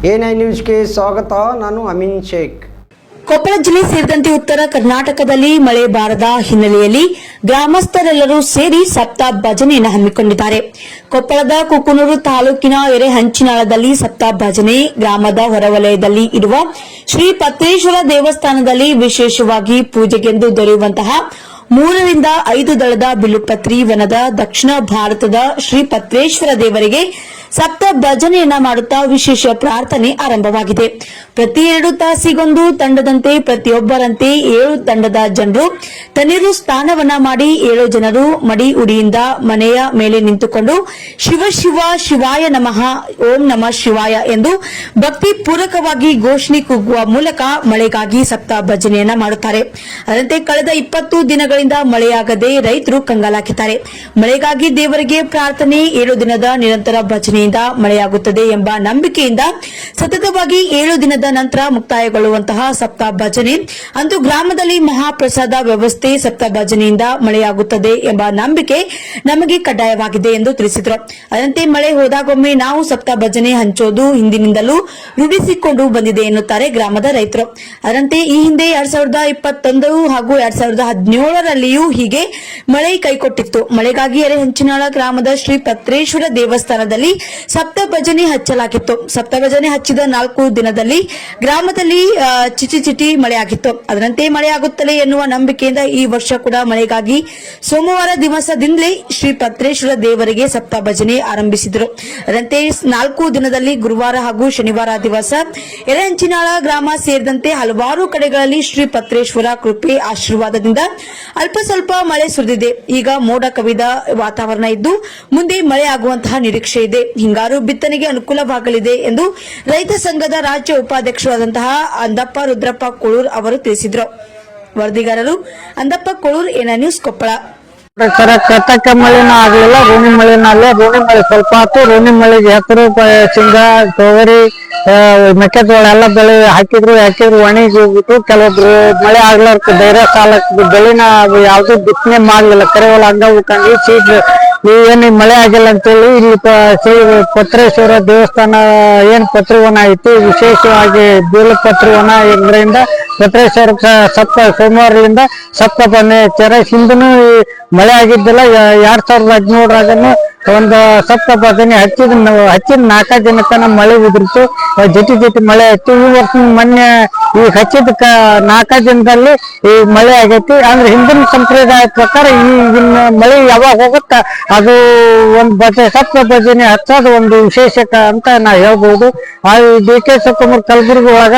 A9 ನ್ಯೂಸ್ಗೆ ಸ್ವಾಗತ. ನಾನು ಅಮೀನ್ ಶೇಖ್. ಕೊಪ್ಪಳ ಜಿಲ್ಲೆ ಸೇರಿದಂತೆ ಉತ್ತರ ಕರ್ನಾಟಕದಲ್ಲಿ ಮಳೆ ಬಾರದ ಹಿನ್ನೆಲೆಯಲ್ಲಿ ಗ್ರಾಮಸ್ಥರೆಲ್ಲರೂ ಸೇರಿ ಸಪ್ತಾಹ ಭಜನೆಯನ್ನು ಹಮ್ಮಿಕೊಂಡಿದ್ದಾರೆ. ಕೊಪ್ಪಳದ ಕುಕನೂರು ತಾಲೂಕಿನ ಎರೆಹಂಚಿನಾಳದಲ್ಲಿ ಸಪ್ತಾಹ ಭಜನೆ, ಗ್ರಾಮದ ಹೊರವಲಯದಲ್ಲಿ ಇರುವ ಶ್ರೀ ಪತ್ರೇಶ್ವರ ದೇವಸ್ಥಾನದಲ್ಲಿ ವಿಶೇಷವಾಗಿ ಪೂಜೆಗೆಂದು ದೊರೆಯುವಂತಹ 3 ರಿಂದ 5 ದಳದ ಬಿಲ್ಲುಪತ್ರಿ ವನದ ದಕ್ಷಿಣ ಭಾರತದ ಶ್ರೀ ಪತ್ರೇಶ್ವರ ದೇವರಿಗೆ ಸಪ್ತಾಹ ಭಜನೆಯನ್ನ ಮಾಡುತ್ತಾ ವಿಶೇಷ ಪ್ರಾರ್ಥನೆ ಆರಂಭವಾಗಿದೆ. ಪ್ರತಿ 2 ತಾಸಿಗೊಂದು ತಂಡದಂತೆ ಪ್ರತಿಯೊಬ್ಬರಂತೆ 7 ತಂಡದ ಜನರು ತಣ್ಣೀರು ಸ್ನಾನವನ್ನ ಮಾಡಿ 7 ಜನರು ಮಡಿ ಉಡಿಯಿಂದ ಮನೆಯ ಮೇಲೆ ನಿಂತುಕೊಂಡು ಶಿವ ಶಿವ ಶಿವಾಯ ನಮಃ, ಓಂ ನಮಃ ಶಿವಾಯ ಎಂದು ಭಕ್ತಿ ಪೂರ್ವಕವಾಗಿ ಘೋಷಣೆ ಕೂಗುವ ಮೂಲಕ ಮಳೆಗಾಗಿ ಸಪ್ತಾಹ ಭಜನೆಯನ್ನ ಮಾಡುತ್ತಾರೆ. ಅದರಂತೆ ಕಳೆದ 20 ದಿನಗಳಿಂದ ಮಳೆಯಾಗದೆ ರೈತರು ಕಂಗಾಲಾಗಿದ್ದಾರೆ. ಮಳೆಗಾಗಿ ದೇವರಿಗೆ ಪ್ರಾರ್ಥನೆ, 7 ದಿನದ ನಿರಂತರ ಭಜನೆಯಿಂದ ಮಳೆಯಾಗುತ್ತದೆ ಎಂಬ ನಂಬಿಕೆಯಿಂದ ಸತತವಾಗಿ 7 ದಿನದ ನಂತರ ಮುಕ್ತಾಯಗೊಳ್ಳುವಂತಹ ಸಪ್ತಾಹ ಭಜನೆ ಅಂದು ಗ್ರಾಮದಲ್ಲಿ ಮಹಾಪ್ರಸಾದ ವ್ಯವಸ್ಥೆ, ಸಪ್ತಾಹ ಭಜನೆಯಿಂದ ಮಳೆಯಾಗುತ್ತದೆ ಎಂಬ ನಂಬಿಕೆ ನಮಗೆ ಕಡ್ಡಾಯವಾಗಿದೆ ಎಂದು ತಿಳಿಸಿದರು. ಅದರಂತೆ ಮಳೆ ಹೋದಾಗೊಮ್ಮೆ ನಾವು ಸಪ್ತಾಹ ಭಜನೆ ಹಂಚೋದು ಹಿಂದಿನಿಂದಲೂ ರೂಢಿಸಿಕೊಂಡು ಬಂದಿದೆ ಎನ್ನುತ್ತಾರೆ ಗ್ರಾಮದ ರೈತರು. ಅದರಂತೆ ಈ ಹಿಂದೆ 2021 ಹಾಗೂ 2017ರಲ್ಲಿಯೂ ಹೀಗೆ ಮಳೆ ಕೈಕೊಟ್ಟಿತ್ತು. ಮಳೆಗಾಗಿ ಎರೆಹಂಚಿನಾಳ ಗ್ರಾಮದ ಶ್ರೀ ಪತ್ರೇಶ್ವರ ದೇವಸ್ಥಾನದಲ್ಲಿ ಸಪ್ತಾಹ ಭಜನೆ ಹಚ್ಚಲಾಗಿತ್ತು. ಸಪ್ತಾಹ ಭಜನೆ ಹಚ್ಚಿದ 4 ದಿನದಲ್ಲಿ ಗ್ರಾಮದಲ್ಲಿ ಚಿಟಿ ಮಳೆಯಾಗಿತ್ತು. ಅದರಂತೆ ಮಳೆಯಾಗುತ್ತಲೇ ಎನ್ನುವ ನಂಬಿಕೆಯಿಂದ ಈ ವರ್ಷ ಕೂಡ ಮಳೆಗಾಗಿ ಸೋಮವಾರ ದಿವಸದಿಂದಲೇ ಶ್ರೀ ಪತ್ರೇಶ್ವರ ದೇವರಿಗೆ ಸಪ್ತಾಹ ಭಜನೆ ಆರಂಭಿಸಿದರು. ಅದರಂತೆ 4 ದಿನದಲ್ಲಿ ಗುರುವಾರ ಹಾಗೂ ಶನಿವಾರ ದಿವಸ ಎರೆಹಂಚಿನಾಳ ಗ್ರಾಮ ಸೇರಿದಂತೆ ಹಲವಾರು ಕಡೆಗಳಲ್ಲಿ ಶ್ರೀ ಪತ್ರೇಶ್ವರ ಕೃಪೆ ಆಶೀರ್ವಾದದಿಂದ ಅಲ್ಪ ಸ್ವಲ್ಪ ಮಳೆ ಸುರಿದಿದೆ. ಈಗ ಮೋಡ ಕವಿದ ವಾತಾವರಣ ಇದ್ದು ಮುಂದೆ ಮಳೆ ಆಗುವಂತಹ ನಿರೀಕ್ಷೆ ಇದೆ. ಹಿಂಗಾರು ಬಿತ್ತನೆಗೆ ಅನುಕೂಲವಾಗಲಿದೆ ಎಂದು ರೈತ ಸಂಘದ ರಾಜ್ಯ ಉಪಾಧ್ಯಕ್ಷರಾದಂತಹ ಅಂದಪ್ಪ ರುದ್ರಪ್ಪ ಕೊಳೂರ್ ಅವರು ತಿಳಿಸಿದರು. ವರದಿಗಾರರು ಅಂದಪ್ಪ ಕೊಳೂರ್, A9 ನ್ಯೂಸ್, ಕೊಪ್ಪಳ. ಕತ್ತಕ್ಕೆ ಮಳೆನ ಆಗ್ಲಿಲ್ಲ, ರೋಣಿ ಮಳೆನ ಅಲ್ಲ. ರೋಣಿ ಮಳೆ ಸ್ವಲ್ಪ ಆಯ್ತು. ರೋಣಿ ಮಳೆಗೆ ಹೆಸರು, ಶೇಂಗಾ, ತೊಗರಿ, ಮೆಕ್ಕೆಜೋಳ ಎಲ್ಲ ಬೆಳೆ ಹಾಕಿದ್ರು ಒಣಗಿಬಿಟ್ಟು. ಕೆಲವೊಬ್ರು ಮಳೆ ಆಗ್ಲಾರ್ಕ ಧೈರ್ಯ ಸಾಲಕ್ ಬೆಳೆನ ಯಾವ್ದು ಬಿತ್ತನೆ ಮಾಡ್ಲಿಲ್ಲ. ಕರೆವಲ್ಲ ಹಂಗ ಉಳ್ಕಂಡು ಸೀಡ್ ಏನು ಮಳೆ ಆಗಿಲ್ಲ ಅಂತೇಳಿ ಇಲ್ಲಿ ಪತ್ರೇಶ್ವರ ದೇವಸ್ಥಾನ ಏನ್ ಪತ್ರಿವನ ಐತಿ, ವಿಶೇಷವಾಗಿ ಬಿಲ್ಲುಪತ್ರಿವನ ಇದರಿಂದ ಪತ್ರೇಶ್ವರ ಸೋಮವಾರದಿಂದ ಸಪ್ತಾಹ ಭಜನೆ ಹಿಂದೂ ಮಳೆ ಆಗಿದ್ದಿಲ್ಲ. 2017ರಾಗನು ಒಂದು ಸಪ್ತಾಹ ಭಜನೆ ಹಚ್ಚಿದ 4 ದಿನಕ್ಕನ ಮಳೆ ಉದುರಿತು. ಜಟಿ ಮಳೆ ಆಯ್ತು. ಈ ವರ್ಷ ಮೊನ್ನೆ ಈ ಹಚ್ಚಿದ 4 ದಿನದಲ್ಲಿ ಈ ಮಳೆ ಆಗೈತಿ. ಅಂದ್ರೆ ಹಿಂದಿನ ಸಂಪ್ರದಾಯ ಪ್ರಕಾರ ಈಗಿನ ಮಳೆ ಯಾವಾಗ ಹೋಗುತ್ತ ಅದು ಒಂದು ಸಪ್ತಾಹ ಭಜನೆ ಹಚ್ಚೋದು ಒಂದು ವಿಶೇಷಕ ಅಂತ ನಾ ಹೇಳ್ಬಹುದು. DK ಶಿವಕುಮಾರ್ ಕಲಬುರ್ಗಿ ಒಳಗ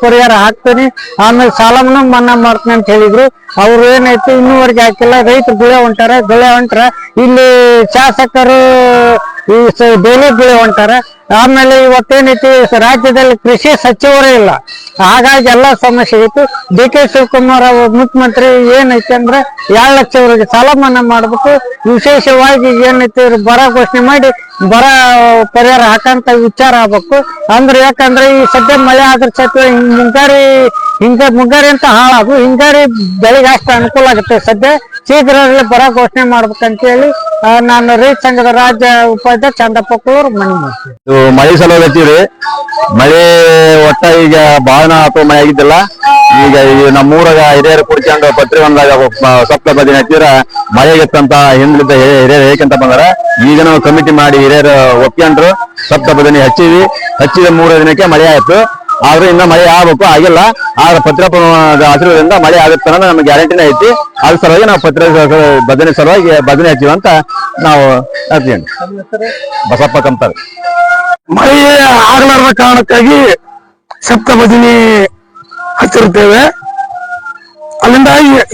ಪರಿಹಾರ ಹಾಕ್ತೇನೆ, ಆಮೇಲೆ ಸಾಲವನ್ನು ಮನ್ನಾ ಮಾಡ್ತೇನೆ ಅಂತ ಹೇಳಿದ್ರು. ಅವ್ರು ಏನಾಯ್ತು ಇನ್ನೂವರೆಗೆ ಹಾಕಿಲ್ಲ. ರೈತರು ಬೆಳೆ ಹೊಂಟಾರ. ಇಲ್ಲಿ ಶಾಸಕರು ಈ ಬೆಲೆ ಹೊಂಟಾರ. ಆಮೇಲೆ ಇವತ್ತೇನೈತಿ, ರಾಜ್ಯದಲ್ಲಿ ಕೃಷಿ ಸಚಿವರೇ ಇಲ್ಲ. ಹಾಗಾಗಿ ಎಲ್ಲಾ ಸಮಸ್ಯೆ ಐತಿ. DK ಶಿವಕುಮಾರ್ ಮುಖ್ಯಮಂತ್ರಿ ಏನೈತಿ ಅಂದ್ರೆ 2 ಲಕ್ಷವರೆಗೆ ಸಾಲ ಮನ್ನಾ ಮಾಡ್ಬೇಕು. ವಿಶೇಷವಾಗಿ ಏನೈತಿ ಬರ ಘೋಷಣೆ ಮಾಡಿ ಬರ ಪರಿಹಾರ ಹಾಕಂತ ವಿಚಾರ ಆಗ್ಬೇಕು. ಅಂದ್ರೆ ಯಾಕಂದ್ರೆ ಈ ಸದ್ಯ ಮಳೆ ಆದ್ರ ಸತ್ವ ಮುಂಗಾರಿ ಅಂತ ಹಾಳಾಗು, ಹಿಂಗಾರಿ ಬೆಳೆಗೆ ಅಷ್ಟು ಅನುಕೂಲ ಆಗುತ್ತೆ. ಸದ್ಯ ಶೀಘ್ರದಲ್ಲೇ ಬರ ಘೋಷಣೆ ಮಾಡ್ಬೇಕಂತ ಹೇಳಿ ನಾನು ರೈತ ಸಂಘದ ರಾಜ್ಯ ಉಪಾಧ್ಯಕ್ಷ ಅಂದಪ್ಪ ಕೊಳೂರ್ ಮನವಿ ಮಾಡ್ತೀನಿ. ಮಳೆ ಸಲುವಾಗಿ ಹಚ್ಚಿವ್ರಿ. ಮಳೆ ಒಟ್ಟ ಈಗ ಬಾಳ ಅಥವಾ ಮಳೆ ಆಗಿದ್ದಿಲ್ಲ. ಈಗ ನಮ್ಮೂರಾಗ ಹಿರಿಯರು ಕುಡ್ಕೊಂಡು ಪತ್ರಿವನದಾಗ ಸಪ್ತಾಹ ಭಜನೆ ಹಚ್ಚಿದ್ರ ಮಳೆಗಿತ್ತಂತ ಹಿಂದ್ಲಿದ್ದ ಹಿರಿಯರು ಹೇಗಂತ ಬಂದಾರ. ಈಗ ನಾವು ಕಮಿಟಿ ಮಾಡಿ ಹಿರಿಯರು ಒಪ್ಕೊಂಡ್ರು ಸಪ್ತಾಹ ಭಜನೆ ಹಚ್ಚಿದ 3 ದಿನಕ್ಕೆ ಮಳೆ ಆಯ್ತು. ಆದ್ರೂ ಇನ್ನ ಮಳೆ ಆಗ್ಬೇಕು, ಆಗಿಲ್ಲ. ಆದ್ರೆ ಪತ್ರಪ್ಪನ ಆಶೀರ್ವಾದದಿಂದ ಮಳೆ ಆಗುತ್ತೆ ಅನ್ನೋದು ನಮ್ಗೆ ಗ್ಯಾರಂಟಿನೇ ಐತಿ. ಅದ್ರ ಸಲುವಾಗಿ ನಾವು ಭಜನೆ ಸಲುವಾಗಿ ಭಜನೆ ಹಚ್ಚಿವ ಅಂತ ನಾವು ಹೇಳ್ತೀವಿ. ಬಸಪ್ಪ ಕಂತಾರೆ. ಮಳೆ ಆಗ್ಲಾರ್ದ ಕಾರಣಕ್ಕಾಗಿ ಸಪ್ತಾಹ ಭಜನೆ ಹಚ್ಚಿರ್ತೇವೆ. ಅಲ್ಲಿಂದ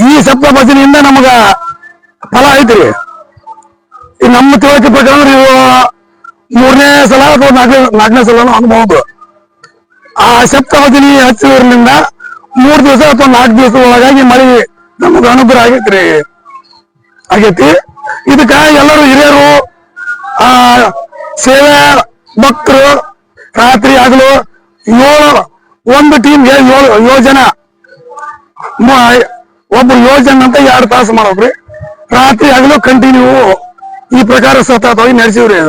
ಈ ಸಪ್ತಾಹ ಭಜನೆಯಿಂದ ನಮಗ ಫಲ ಐತ್ರಿ. ನಮ್ಮ ತಿಳುವಳಿಕೆ ಪ್ರಕಾರ ಇವು 3ನೇ ಸಲ ಅಥವಾ 4ನೇ ಸಲನೂ ಅನ್ಬಹುದು. ಆ ಸಪ್ತಾಹ ಭಜನೆ ಹಚ್ಚಿದ್ರಿಂದ 3 ದಿವಸ ಅಥವಾ 4 ದಿವಸ ಒಳಗಾಗಿ ಮಳೆ ನಮಗ ಅನುಗ್ರಹ ಆಗೈತಿ. ಇದಕ್ಕ ಎಲ್ಲರೂ ಹಿರಿಯರು, ಸೇವೆ ಭಕ್ತರು ರಾತ್ರಿ ಹಗಲು ಒಂದು ಟೀಮ್ಗೆ 7 ಜನ, ಒಬ್ರು 7 ಜನ ಅಂತ 2 ತಾಸು ಮಾಡೋಬ್ರಿ. ರಾತ್ರಿ ಹಗಲು ಕಂಟಿನ್ಯೂ ಈ ಪ್ರಕಾರ ಸತತವಾಗಿ ನಡೆಸಿವ್ರಿ.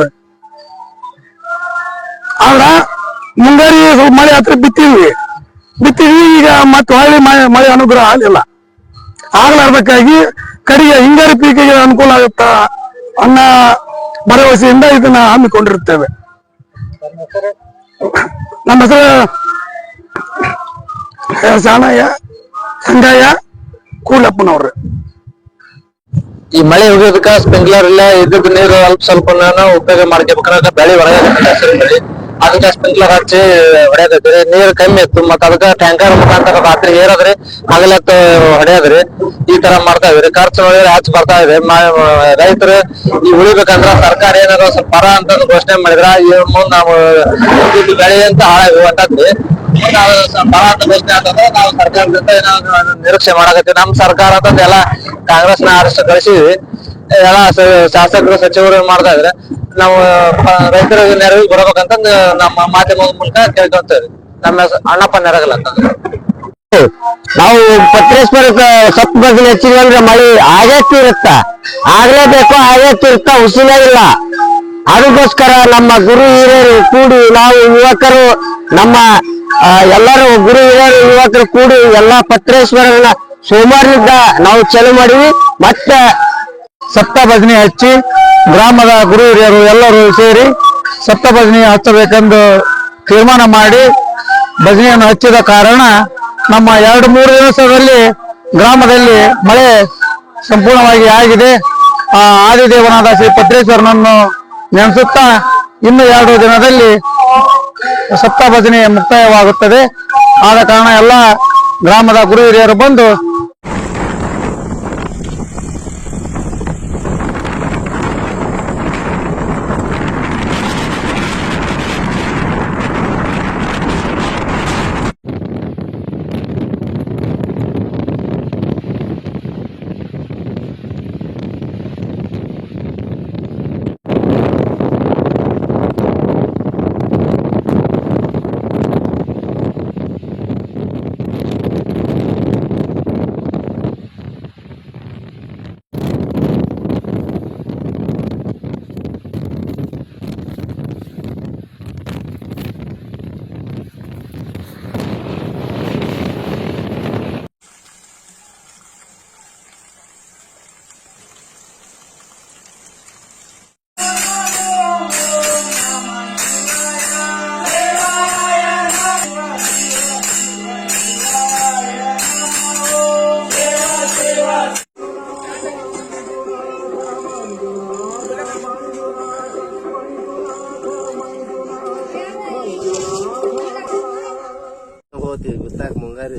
ಆದ್ರ ಮುಂಗಾರಿ ಸ್ವಲ್ಪ ಮಳೆ ಹತ್ರ ಬಿತ್ತಿದ್ವಿ ಈಗ ಮತ್ತೆ ಹೊಳ್ಳಿ ಮಳೆ ಅನುಗ್ರಹ ಆಗಲಿಲ್ಲ. ಆಗ್ಲಾರ್ದಕ್ಕಾಗಿ ಕಡೆಗೆ ಹಿಂಗಾರಿ ಪೀಕಿಗೆ ಅನುಕೂಲ ಆಗುತ್ತಾ ಅನ್ನೋ ಭರವಸೆಯಿಂದ ಇದನ್ನ ಹಮ್ಮಿಕೊಂಡಿರುತ್ತೇವೆ. ನಮ್ಮ ಹೆಸರು ಶಾಣಯ್ಯ ಸಂಗಯ್ಯ ಕೂಲಪ್ಪನವ್ರು. ಈ ಮಳೆ ಹೋಗೋದಕ್ಕ ಸ್ಪ್ರಿಂಕ್ಲರ್ ಇಲ್ಲ, ಇದ್ದದ ನೀರು ಅಲ್ಪ ಸ್ವಲ್ಪ ಉಪಯೋಗ ಮಾಡ್ಕೋಬೇಕಂದ್ರೆ ಬೆಳೆ ಹೊರಗೆ ಅದಕ್ಕೆ ಸ್ಪ್ರಿಂಕ್ಲರ್ ಹಚ್ಚಿ ಹೊಡೆಯದ್ರಿ. ನೀರು ಕಮ್ಮಿ ಇತ್ತು ಮತ್ತ ಅದಕ್ಕೆ ಟ್ಯಾಂಕರ್ ಮುಖಾಂತರ ರಾತ್ರಿ ಏರದ್ರಿ, ಹಗಲತ್ತು ಹೊಡೆಯದ್ರಿ. ಈ ತರ ಮಾಡ್ತಾ ಇದ್ರಿ. ಖರ್ಚು ನೋಡಿದ್ರೆ ಹೆಚ್ಚು ಬರ್ತಾ ಇದೆ. ರೈತರು ಈ ಉಳಿಬೇಕಂದ್ರ ಸರ್ಕಾರ ಏನಾದ್ರು ಸ್ವಲ್ಪ ಪರ ಅಂತ ಘೋಷಣೆ ಮಾಡಿದ್ರ ಈ ಮುಂದ್ ನಾವು ಬೆಳೆ ಅಂತ ಹಾಳಾಗಿ ಹೊಂಟದ್ರಿ. ಪರ ಅಂತ ಘೋಷಣೆ ಅಂತಂದ್ರೆ ನಾವು ಸರ್ಕಾರದಿಂದ ಏನಾದ್ರು ನಿರೀಕ್ಷೆ ಮಾಡಕತ್ತೀವಿ. ನಮ್ ಸರ್ಕಾರ ಅಂತಂದ ಎಲ್ಲ ಕಾಂಗ್ರೆಸ್ನ ಆರಿಸಿ ಕಳಿಸಿದ್ವಿ. ಎಲ್ಲ ಶಾಸಕರು ಸಚಿವರು ಮಾಡ್ತಾ ಇದ್ರೆ ನಾವು ರೈತರಿಗೆ ನೆರವಿಗೆ ಬರಬೇಕಂತ ನಮ್ಮ ಮಾಧ್ಯಮದ ಮೂಲಕ ಕೇಳ್ಕೊಂತೇವೆ. ನಮ್ಮ ಅಣ್ಣಪ್ಪ ನೆರಗಲ್ಲ ಅಂತಂದ್ರೆ ನಾವು ಪತ್ರೇಶ್ವರ ಸಪ್ತ ಬದಿನ ಹೆಚ್ಚಿಗೆ ಅಂದ್ರೆ ಮಳೆ ಆಗ್ಲೇಬೇಕು, ಉಸಿಲೇ ಇಲ್ಲ. ಅದಕ್ಕೋಸ್ಕರ ನಮ್ಮ ಗುರು ಹಿರಿಯರು ಕೂಡಿ ನಾವು ಯುವಕರು ನಮ್ಮ ಎಲ್ಲರೂ ಗುರು ಹಿರಿಯರು ಯುವಕರು ಕೂಡಿ ಎಲ್ಲಾ ಪತ್ರೇಶ್ವರನ ಸೋಮವಾರದಿಂದ ನಾವು ಚಾಲು ಮಾಡಿವಿ. ಮತ್ತೆ ಸಪ್ತ ಭಜನೆ ಹಚ್ಚಿ ಗ್ರಾಮದ ಗುರು ಹಿರಿಯರು ಎಲ್ಲರೂ ಸೇರಿ ಸಪ್ತ ಭಜನೆ ಹಚ್ಚಬೇಕೆಂದು ತೀರ್ಮಾನ ಮಾಡಿ ಭಜನೆಯನ್ನು ಹಚ್ಚಿದ ಕಾರಣ ನಮ್ಮ 2-3 ದಿವಸದಲ್ಲಿ ಗ್ರಾಮದಲ್ಲಿ ಮಳೆ ಸಂಪೂರ್ಣವಾಗಿ ಆಗಿದೆ. ಆದಿದೇವನಾದ ಶ್ರೀ ಪತ್ರೇಶ್ವರನನ್ನು ನೆನೆಸುತ್ತಾ ಇನ್ನು 2 ದಿನದಲ್ಲಿ ಸಪ್ತ ಭಜನೆ ಮುಕ್ತಾಯವಾಗುತ್ತದೆ. ಆದ ಕಾರಣ ಎಲ್ಲ ಗ್ರಾಮದ ಗುರು ಹಿರಿಯರು ಬಂದು ಗೊತ್ತಾಗ ಮುಂಗಾರಿ